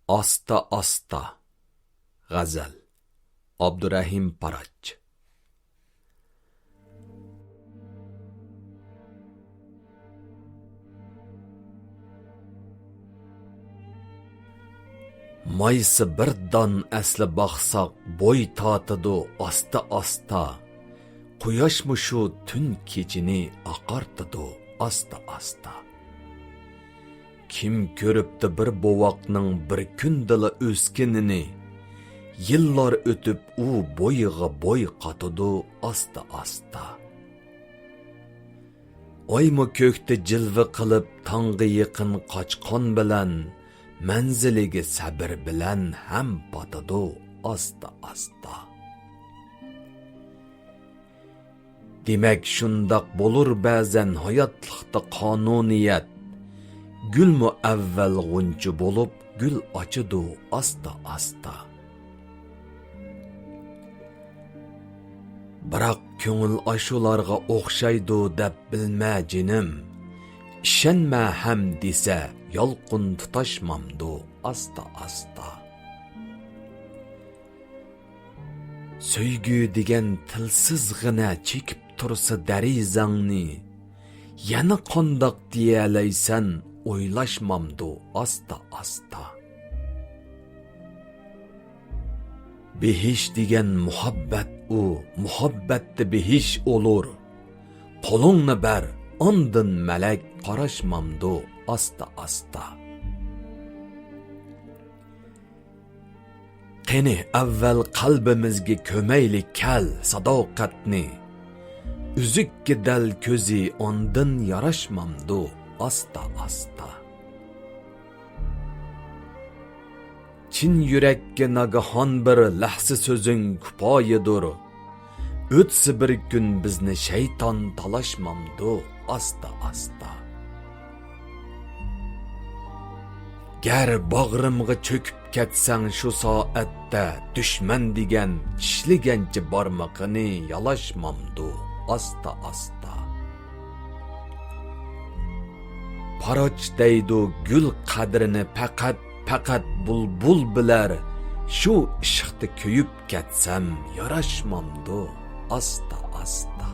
Asta asta. G'azal. Abdurahim Parach. Maysi bir don asli baqsaq bo'y tortidu asta asta. Quyoshmi shu tun kechini oqartidu asta asta. Kim ko'ribdi bir bovoqning bir kundala o'skinini, yillar o'tib u bo'yiga bo'y qotidi asta asta. Oymi ko'kda jilva qilib tongga yaqin qochqon bilan, manziliga sabr bilan ham botidi asta asta. Demak shundoq bo'lur ba'zan hayotlikda qonuniyat. Gül mu avval g'unchi bo'lib gül ochidu asta asta. Biroq ko'ngil ashularga o'xshaydi deb bilma jinim. Ishonma ham desa yolqin tutashmamdu asta asta. Söygü degan tilsizgina chekib tursa darizangni, yana qandoq deyalaysan o'ylashmamdu asta asta. Behish degan muhabbat u, muhabbatda behish olur. Qo'lingni ber, ondin malak qarashmamdu asta asta. Qani avval qalbimizga ko'maylik kal sadoqatni. Uzukka dal ko'zi ondin yarashmamdu asta asta. Chin yurakka nagahon bir lahza so'zing kifoyadir. O'tsa bir kun bizni shayton talashmamdu asta asta. Gar bag'rimga cho'kib ketsang shu soatda dushman degan tishlagancha barmoqini yalashmamdu asta asta. Parach deydi gul qadrini faqat bulbul bilar. Shu ishqda kuyib ketsam yarashmamdu asta asta.